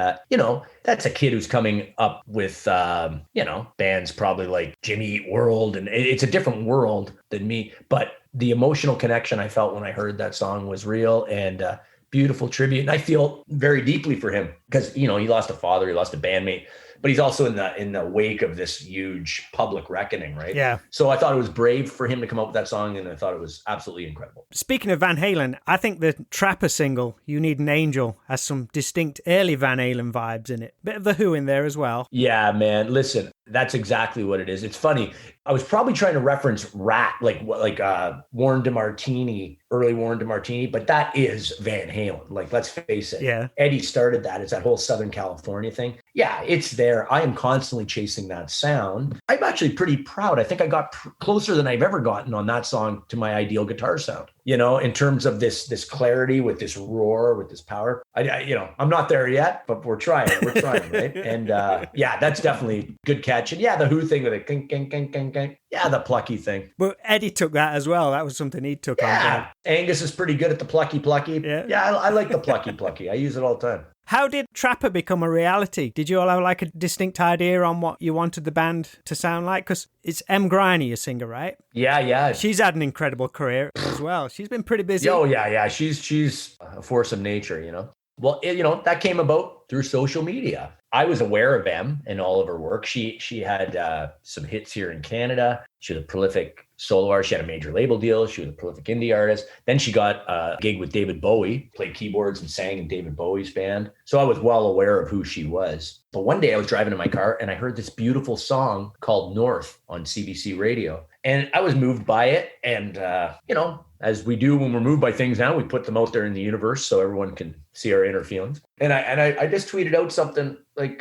that's a kid who's coming up with, bands probably like Jimmy Eat World. And it's a different world than me. But the emotional connection I felt when I heard that song was real and beautiful tribute. And I feel very deeply for him because, he lost a father, he lost a bandmate. but he's also in the wake of this huge public reckoning, right? Yeah. So I thought it was brave for him to come up with that song, and I thought it was absolutely incredible. Speaking of Van Halen, I think the Trapper single, You Need an Angel, has some distinct early Van Halen vibes in it. Bit of The Who in there as well. Yeah, man. Listen, that's exactly what it is. It's funny. I was probably trying to reference Rat, like Warren DeMartini, early Warren DeMartini, but that is Van Halen. Like, let's face it. Yeah. Eddie started that. It's that whole Southern California thing. Yeah, it's there. I am constantly chasing that sound. I'm actually pretty proud. I think I got closer than I've ever gotten on that song to my ideal guitar sound, you know, in terms of this clarity with this roar, with this power. I'm not there yet, but we're trying, right? And yeah, that's definitely good catch. And yeah, the Who thing with it, kink, kink, kink, kink, kink. Yeah, the plucky thing. Well, Eddie took that as well. That was something he took on. Yeah, Angus is pretty good at the plucky. Yeah, I like the plucky. I use it all the time. How did Trapper become a reality? Did you all have like a distinct idea on what you wanted the band to sound like? Because it's Em Griney, your singer, right? Yeah. She's had an incredible career as well. She's been pretty busy. Oh, yeah. She's a force of nature, you know. Well, that came about through social media. I was aware of Em and all of her work. She had some hits here in Canada. She was a prolific solo artist. She had a major label deal. She was a prolific indie artist. Then she got a gig with David Bowie, played keyboards and sang in David Bowie's band. So I was well aware of who she was. But one day I was driving in my car and I heard this beautiful song called North on CBC radio. And I was moved by it. And, as we do when we're moved by things now, we put them out there in the universe so everyone can see our inner feelings. And I just tweeted out something like,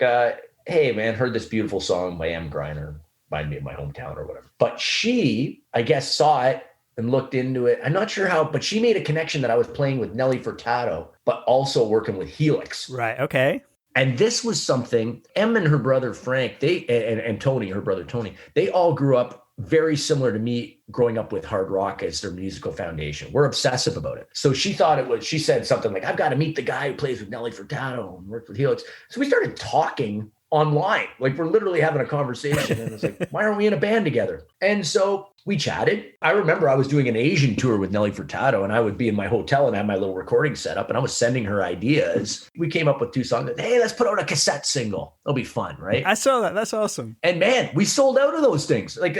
hey, man, heard this beautiful song by Em Griner, reminded me of my hometown or whatever. But she, I guess, saw it and looked into it. I'm not sure how, but she made a connection that I was playing with Nelly Furtado, but also working with Helix. Right, okay. And this was something, Em and her brother Frank, and Tony, her brother Tony, they all grew up very similar to me growing up with hard rock as their musical foundation. We're obsessive about it. So she said something like, I've got to meet the guy who plays with Nelly Furtado and worked with Helix. So we started talking online, like we're literally having a conversation. And it's like, why aren't we in a band together? And so we chatted. I remember I was doing an Asian tour with Nelly Furtado and I would be in my hotel and have my little recording set up and I was sending her ideas. We came up with 2 songs. Hey, let's put out a cassette single. It'll be fun, right? I saw that. That's awesome. And man, we sold out of those things. Like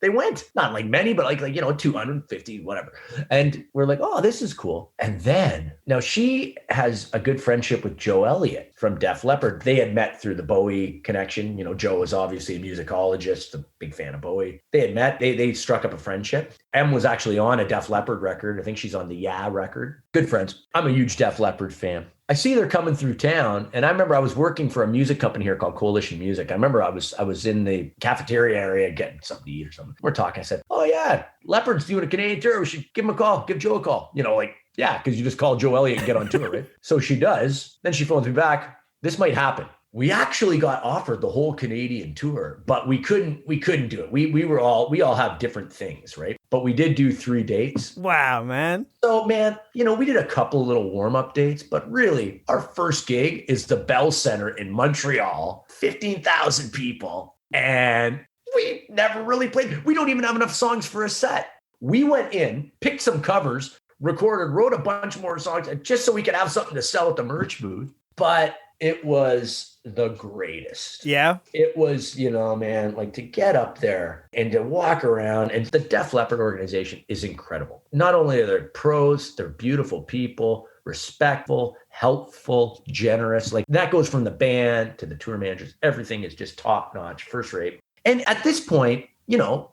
they went, not like many, but like 250, whatever. And we're like, oh, this is cool. And then now she has a good friendship with Joe Elliott from Def Leppard. They had met through the Bowie connection. You know, Joe was obviously a musicologist, a big fan of Bowie. They had met, they struck up a friendship. Em was actually on a Def Leppard record. I think she's on the Yeah record. Good friends. I'm a huge Def Leppard fan. I see they're coming through town. And I remember I was working for a music company here called Coalition Music. I remember I was in the cafeteria area getting something to eat or something. We're talking. I said, oh yeah, Leopard's doing a Canadian tour. We should give him a call. Give Joe a call. You know, like, yeah, because you just call Joe Elliott and get on tour, right? So she does. Then she phones me back. This might happen. We actually got offered the whole Canadian tour, but we couldn't do it. We all have different things, right? But we did do 3 dates. Wow, man. So man, we did a couple little warm-up dates, but really our first gig is the Bell Center in Montreal, 15,000 people. And we never really played. We don't even have enough songs for a set. We went in, picked some covers, recorded, wrote a bunch more songs just so we could have something to sell at the merch booth. But it was the greatest. Yeah. It was, man, like to get up there and to walk around, and the Def Leppard organization is incredible. Not only are they pros, they're beautiful people, respectful, helpful, generous. Like that goes from the band to the tour managers. Everything is just top notch, first rate. And at this point,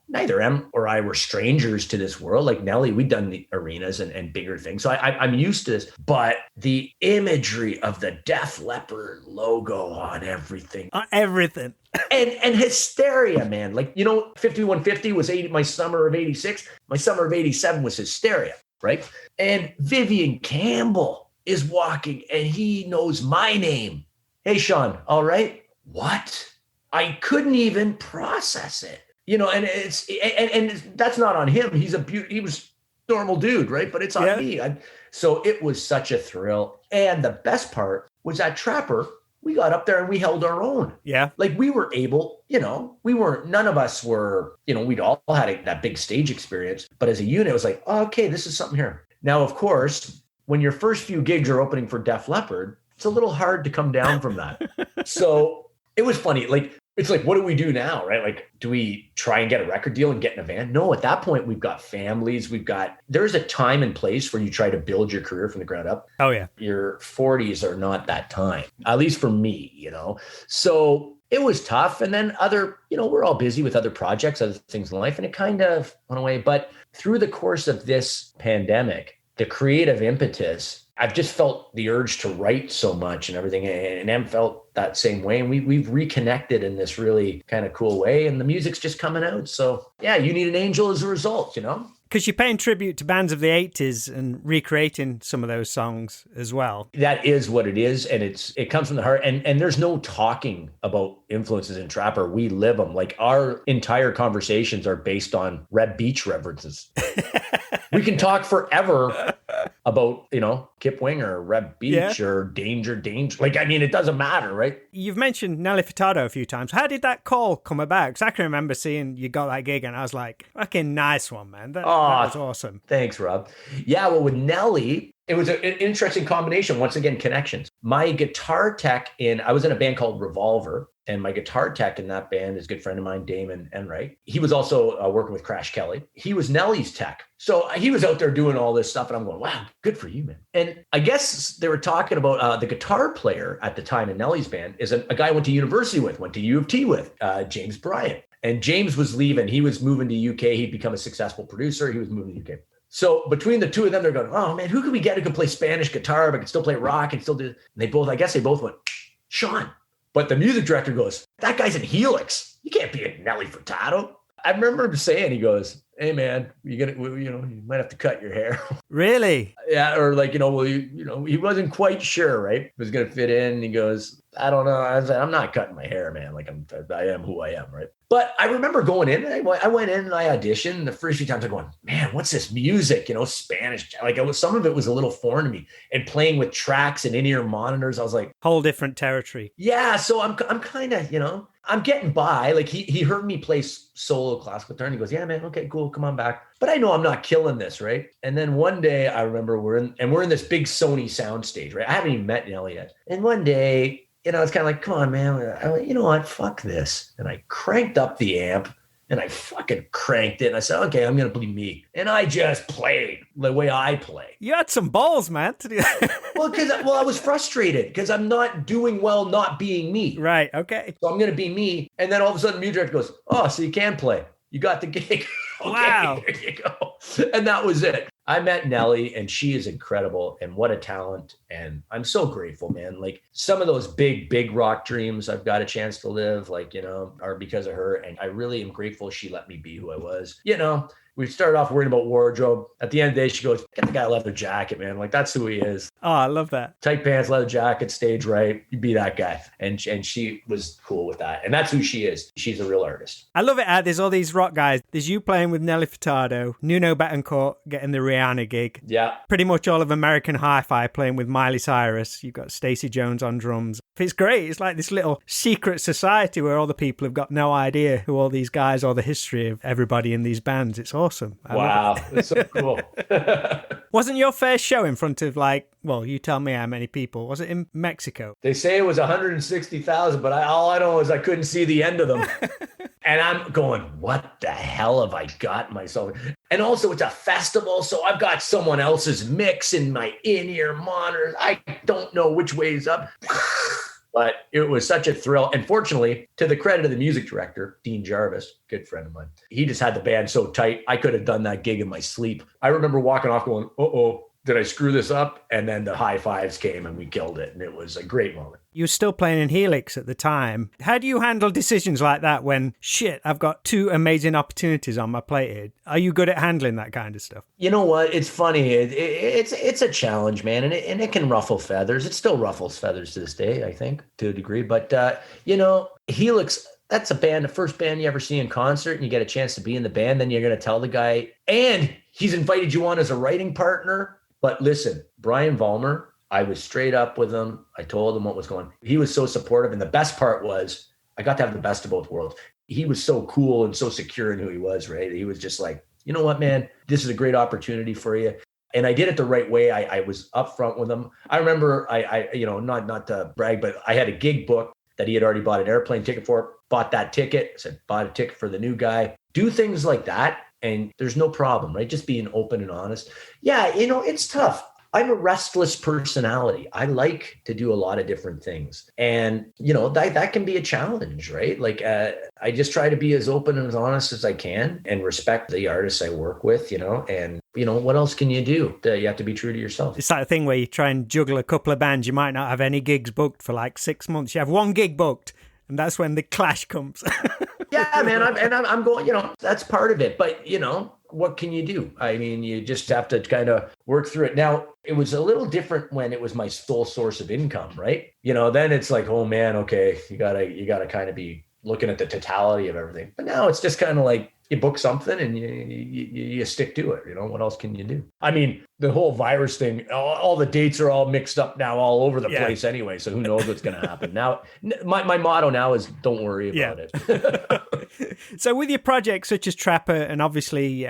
neither Em or I were strangers to this world. Like Nelly, we'd done the arenas and bigger things. So I'm used to this. But the imagery of the Def Leppard logo on everything. Everything. and hysteria, man. Like, 5150 was my summer of 86. My summer of 87 was hysteria, right? And Vivian Campbell is walking and he knows my name. Hey, Sean, all right? What? I couldn't even process it. And it's and that's not on him. He was a normal dude, right? But it's on me. So it was such a thrill. And the best part was that Trapper, we got up there and we held our own. Yeah. Like we were able, none of us were, we'd all had that big stage experience. But as a unit, it was like, oh, okay, this is something here. Now, of course, when your first few gigs are opening for Def Leppard, it's a little hard to come down from that. So it was funny. Like, it's like, what do we do now, right? Like, do we try and get a record deal and get in a van? No, at that point, we've got families. There's a time and place where you try to build your career from the ground up. Oh, yeah. Your 40s are not that time, at least for me, So it was tough. And then we're all busy with other projects, other things in life, and it kind of went away. But through the course of this pandemic, the creative impetus, I've just felt the urge to write so much and everything. And Em felt that same way. And we've reconnected in this really kind of cool way. And the music's just coming out. So yeah, You Need an Angel as a result, Because you're paying tribute to bands of the 80s and recreating some of those songs as well. That is what it is. And it comes from the heart. And there's no talking about influences in trapper. We live them. Like, our entire conversations are based on Reb Beach references. We can talk forever about, Kip Winger, Reb Beach, or Danger. Like, I mean, it doesn't matter, right? You've mentioned Nelly Furtado a few times. How did that call come about? Because I can remember seeing you got that gig and I was like, fucking nice one, man. That was awesome. Thanks, Rob. Yeah, well, with Nelly, it was an interesting combination. Once again, connections. My guitar tech I was in a band called Revolver, and my guitar tech in that band is a good friend of mine, Damon Enright. He was also working with Crash Kelly. He was Nelly's tech. So he was out there doing all this stuff, and I'm going, wow, good for you, man. And I guess they were talking about the guitar player at the time in Nelly's band is a guy I went to university with, went to U of T with, James Bryant. And James was leaving. He was moving to UK. He'd become a successful producer. He was moving to UK. So between the two of them, they're going, oh man, who can we get who can play Spanish guitar, but can still play rock and still do? And I guess they both went, Sean. But the music director goes, that guy's in Helix. You can't be a Nelly Furtado. I remember him saying, he goes, hey man, you might have to cut your hair. Really? Yeah. Or like, he wasn't quite sure, right? It was going to fit in. And he goes, I don't know. I was like, I'm not cutting my hair, man. Like I am who I am, right? But I remember going in, and I went in and I auditioned. The first few times I'm going, man, what's this music? Spanish. Like some of it was a little foreign to me. And playing with tracks and in-ear monitors, I was like, whole different territory. Yeah. So I'm kind of, I'm getting by. Like he heard me play solo classical guitar and he goes, yeah, man, okay, cool. Come on back. But I know I'm not killing this, right? And then one day I remember we're in this big Sony soundstage, right? I haven't even met Nelly yet. And one day, it's kind of like, come on, man. I went, you know what? Fuck this. And I cranked up the amp and I fucking cranked it. And I said, okay, I'm going to be me. And I just played the way I play. You had some balls, man, to do that. Well, I was frustrated because I'm not doing well not being me. Right, okay. So I'm going to be me. And then all of a sudden, the music director goes, oh, so you can play. You got the gig. Okay, wow. There you go. And that was it. I met Nelly and she is incredible and what a talent. And I'm so grateful, man. Like some of those big rock dreams I've got a chance to live, are because of her. And I really am grateful she let me be who I was. We started off worrying about wardrobe. At the end of the day, she goes, get the guy a leather jacket, man. Like, that's who he is. Oh, I love that. Tight pants, leather jacket, stage right. You be that guy. And she was cool with that. And that's who she is. She's a real artist. I love it. There's all these rock guys. There's you playing with Nelly Furtado, Nuno Betancourt getting the Rihanna gig. Yeah. Pretty much all of American Hi-Fi playing with Miley Cyrus. You've got Stacey Jones on drums. It's great. It's like this little secret society where all the people have got no idea who all these guys or the history of everybody in these bands. It's awesome. Wow. That's so cool. Wasn't your first show in front of you tell me how many people? Was it in Mexico? They say it was 160,000, but all I know is I couldn't see the end of them. And I'm going, what the hell have I got myself? And also it's a festival, so I've got someone else's mix in my in-ear monitors. I don't know which way is up. But it was such a thrill. And fortunately, to the credit of the music director, Dean Jarvis, good friend of mine, he just had the band so tight, I could have done that gig in my sleep. I remember walking off going, uh-oh, did I screw this up? And then the high fives came and we killed it. And it was a great moment. You were still playing in Helix at the time. How do you handle decisions like that when, shit, I've got two amazing opportunities on my plate here? Are you good at handling that kind of stuff? You know what? It's funny. It's a challenge, man. And it can ruffle feathers. It still ruffles feathers to this day, I think, to a degree. But, Helix, that's the first band you ever see in concert, and you get a chance to be in the band. Then you're going to tell the guy, and he's invited you on as a writing partner. But listen, Brian Vollmer, I was straight up with him. I told him what was going on. He was so supportive. And the best part was I got to have the best of both worlds. He was so cool and so secure in who he was, right? He was just like, you know what, man, this is a great opportunity for you. And I did it the right way. I was upfront with him. I remember not to brag, but I had a gig book that he had already bought an airplane ticket for, bought that ticket, said, bought a ticket for the new guy. Do things like that. And there's no problem, right? Just being open and honest. Yeah, it's tough. I'm a restless personality. I like to do a lot of different things. And, that can be a challenge, right? Like, I just try to be as open and as honest as I can and respect the artists I work with, and, what else can you do? You have to be true to yourself. It's that thing where you try and juggle a couple of bands. You might not have any gigs booked for like 6 months. You have one gig booked, and that's when the clash comes. Yeah, man. I'm going, that's part of it. But, what can you do? I mean, you just have to kind of work through it. Now, it was a little different when it was my sole source of income, right? Then it's like, oh man, okay, you gotta kind of be looking at the totality of everything. But now it's just kind of like you book something and you stick to it. What else can you do? I mean, the whole virus thing, all the dates are all mixed up now all over the place anyway. So who knows what's going to happen now? My motto now is don't worry about it. So with your projects such as Trapper and obviously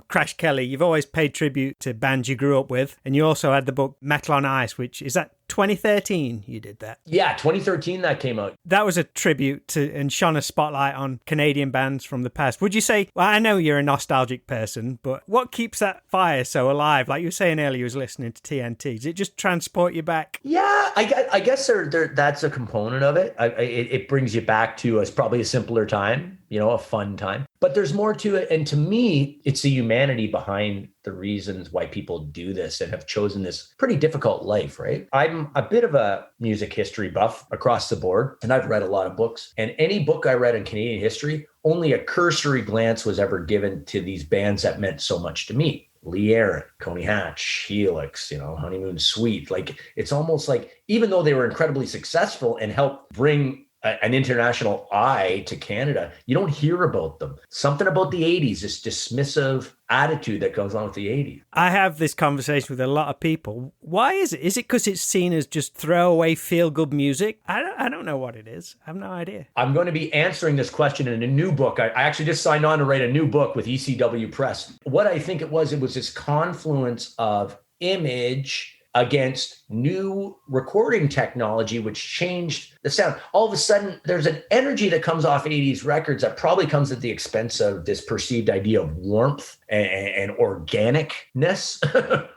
Crash Kelly, you've always paid tribute to bands you grew up with. And you also had the book Metal on Ice, which is that 2013 you did that? Yeah, 2013 that came out. That was a tribute to and shone a spotlight on Canadian bands from the past. Would you say, well, I know you're a nostalgic person, but what keeps that fire so alive? Like you were saying earlier, you was listening to TNT. Does it just transport you back? Yeah, I guess that's a component of it. It brings you back to probably a simpler time, a fun time. But there's more to it. And to me, it's the humanity behind the reasons why people do this and have chosen this pretty difficult life, right? I'm a bit of a music history buff across the board, and I've read a lot of books. And any book I read in Canadian history, only a cursory glance was ever given to these bands that meant so much to me. Lee Aaron, Coney Hatch, Helix, Honeymoon Suite. Like, it's almost like, even though they were incredibly successful and helped bring an international eye to Canada, you don't hear about them. Something about the 80s, this dismissive attitude that goes on with the 80s. I have this conversation with a lot of people. Why is it? Is it because it's seen as just throwaway feel-good music? I don't know what it is. I have no idea. I'm going to be answering this question in a new book. I actually just signed on to write a new book with ECW Press. What I think it was this confluence of image against new recording technology, which changed the sound. All of a sudden, there's an energy that comes off 80s records that probably comes at the expense of this perceived idea of warmth and organicness.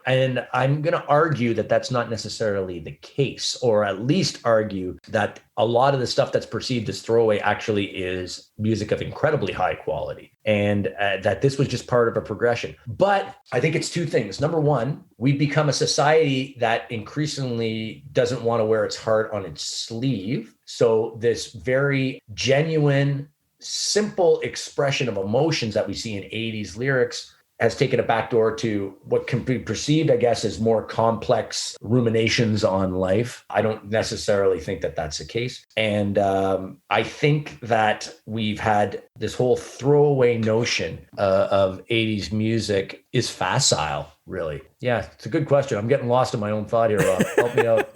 And I'm going to argue that that's not necessarily the case, or at least argue that a lot of the stuff that's perceived as throwaway actually is music of incredibly high quality, and that this was just part of a progression. But I think it's two things. Number one, we've become a society that increasingly doesn't want to wear its heart on its sleeve. So this very genuine, simple expression of emotions that we see in 80s lyrics has taken a backdoor to what can be perceived, I guess, as more complex ruminations on life. I don't necessarily think that that's the case. And I think that we've had this whole throwaway notion of 80s music is facile, really. Yeah, it's a good question. I'm getting lost in my own thought here, Rob. Help me out.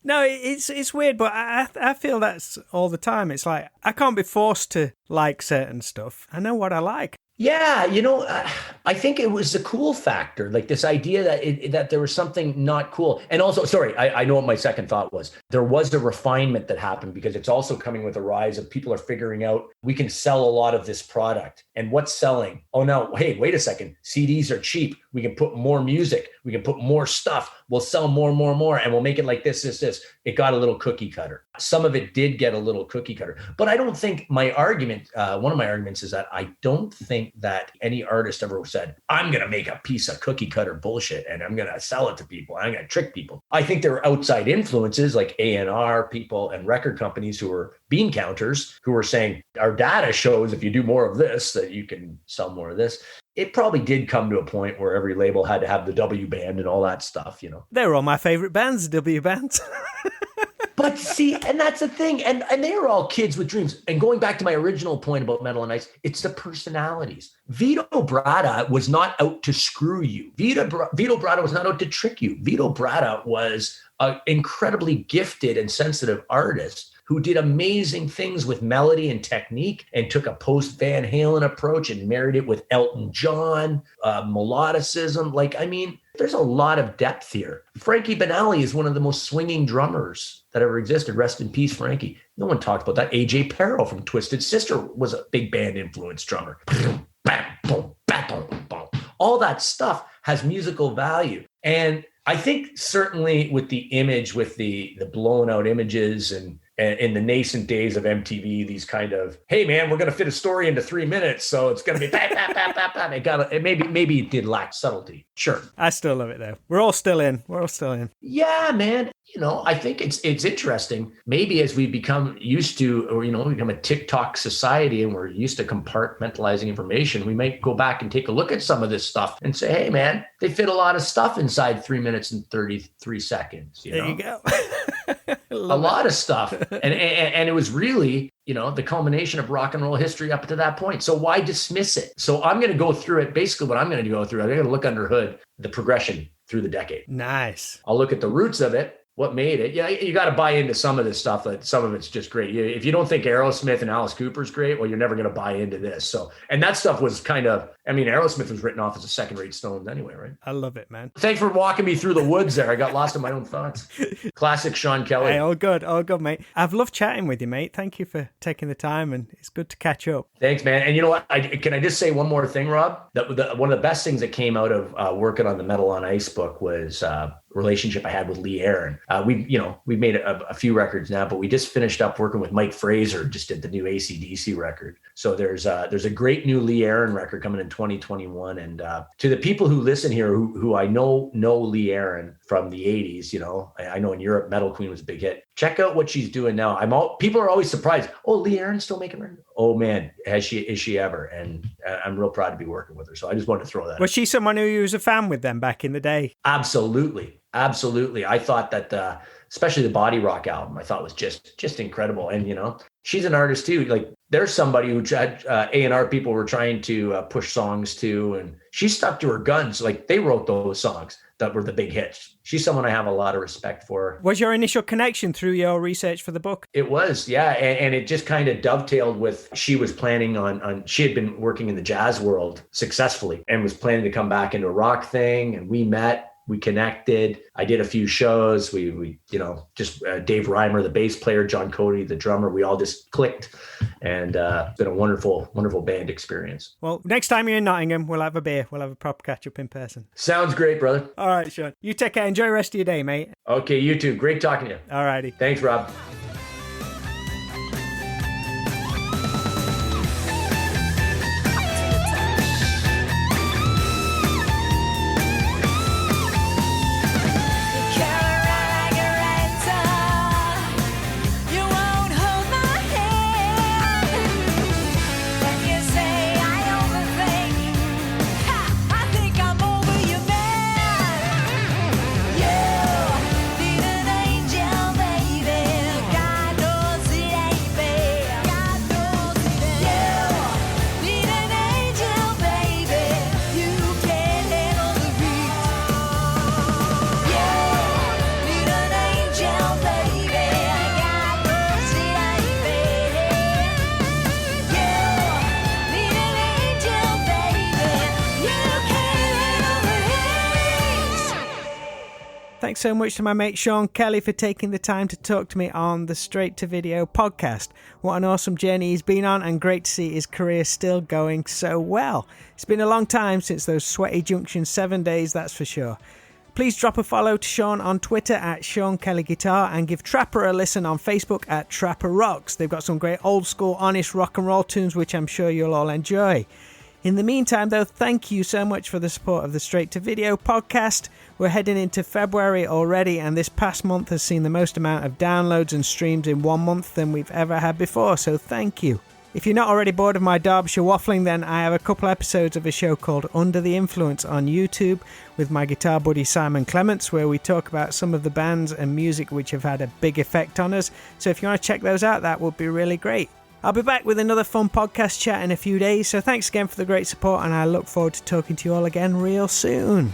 No, it's weird, but I feel that's all the time. It's like, I can't be forced to like certain stuff. I know what I like. Yeah, I think it was the cool factor, like this idea that there was something not cool. And also, sorry, I know what my second thought was. There was a refinement that happened because it's also coming with a rise of people are figuring out we can sell a lot of this product. And what's selling? Oh, no, hey, wait a second. CDs are cheap. We can put more music. We can put more stuff. We'll sell more, and we'll make it like this. It got a little cookie cutter. Some of it did get a little cookie cutter. But I don't think my argument, one of my arguments is that I don't think that any artist ever said, I'm going to make a piece of cookie cutter bullshit and I'm going to sell it to people. I'm going to trick people. I think there are outside influences like A&R people and record companies who are bean counters who are saying, our data shows if you do more of this, that you can sell more of this. It probably did come to a point where every label had to have the W band and all that stuff, They were all my favorite bands, W bands. But see, and that's the thing. And they are all kids with dreams. And going back to my original point about Metal on Ice, it's the personalities. Vito Bratta was not out to screw you. Vito Bratta was not out to trick you. Vito Bratta was an incredibly gifted and sensitive artist who did amazing things with melody and technique and took a post Van Halen approach and married it with Elton John, melodicism. Like, I mean, there's a lot of depth here. Frankie Banali is one of the most swinging drummers that ever existed. Rest in peace, Frankie. No one talked about that. AJ Perro from Twisted Sister was a big band influence drummer. All that stuff has musical value. And I think certainly with the image, with the blown out images and in the nascent days of MTV, these kind of, hey man, we're going to fit a story into 3 minutes. So it's going to be bam, bam, bam, bam, bam. Maybe it did lack subtlety. Sure. I still love it though. We're all still in. Yeah, man. You know, I think it's interesting. Maybe as we become used to, or, become a TikTok society and we're used to compartmentalizing information, we might go back and take a look at some of this stuff and say, hey man, they fit a lot of stuff inside 3 minutes and 33 seconds. There you go. A lot of stuff. And it was really, the culmination of rock and roll history up to that point. So why dismiss it? So I'm going to go through it. Basically what I'm going to go through, I'm going to look under hood, the progression through the decade. Nice. I'll look at the roots of it. What made it? Yeah, you got to buy into some of this stuff. That some of it's just great. If you don't think Aerosmith and Alice Cooper's great, well, you're never going to buy into this. So, and that stuff was kind of, Aerosmith was written off as a second-rate Stones anyway, right? I love it, man. Thanks for walking me through the woods there. I got lost in my own thoughts. Classic Sean Kelly. Hey, all good, mate. I've loved chatting with you, mate. Thank you for taking the time, and it's good to catch up. Thanks, man. And you know what? Can I just say one more thing, Rob? One of the best things that came out of working on the Metal on Ice book was relationship I had with Lee Aaron. We've made a few records now, but we just finished up working with Mike Fraser, just did the new AC/DC record. So there's a great new Lee Aaron record coming in 2021. And to the people who listen here, who I know Lee Aaron from the 80s, I know in Europe, Metal Queen was a big hit. Check out what she's doing now. People are always surprised. Oh, Lee Aaron's still making records? Oh man, is she ever? And I'm real proud to be working with her. So I just wanted to throw that. Was she someone who you was a fan with them back in the day? Absolutely. I thought that, especially the Body Rock album, I thought was just incredible. And, she's an artist too. Like there's somebody who A&R people were trying to push songs to, and she stuck to her guns. Like they wrote those songs that were the big hits. She's someone I have a lot of respect for. Was your initial connection through your research for the book? It was, yeah. And it just kind of dovetailed with, she was planning on she had been working in the jazz world successfully and was planning to come back into a rock thing. And we met. We connected. I did a few shows. We just Dave Reimer, the bass player, John Cody, the drummer, we all just clicked. And it's been a wonderful, wonderful band experience. Well, next time you're in Nottingham, we'll have a beer. We'll have a proper catch up in person. Sounds great, brother. All right, Sean. You take care. Enjoy the rest of your day, mate. Okay, you too. Great talking to you. All righty. Thanks, Rob. Thanks so much to my mate Sean Kelly for taking the time to talk to me on the Straight to Video podcast. What an awesome journey he's been on, and great to see his career still going so well. It's been a long time since those Sweaty Junction 7 days, that's for sure. Please drop a follow to Sean on Twitter at Sean Kelly Guitar, and give Trapper a listen on Facebook at Trapper Rocks. They've got some great old school honest rock and roll tunes which I'm sure you'll all enjoy. In the meantime, though, thank you so much for the support of the Straight to Video podcast. We're heading into February already, and this past month has seen the most amount of downloads and streams in 1 month than we've ever had before, so thank you. If you're not already bored of my Derbyshire waffling, then I have a couple episodes of a show called Under the Influence on YouTube with my guitar buddy Simon Clements, where we talk about some of the bands and music which have had a big effect on us. So if you want to check those out, that would be really great. I'll be back with another fun podcast chat in a few days, so thanks again for the great support, and I look forward to talking to you all again real soon.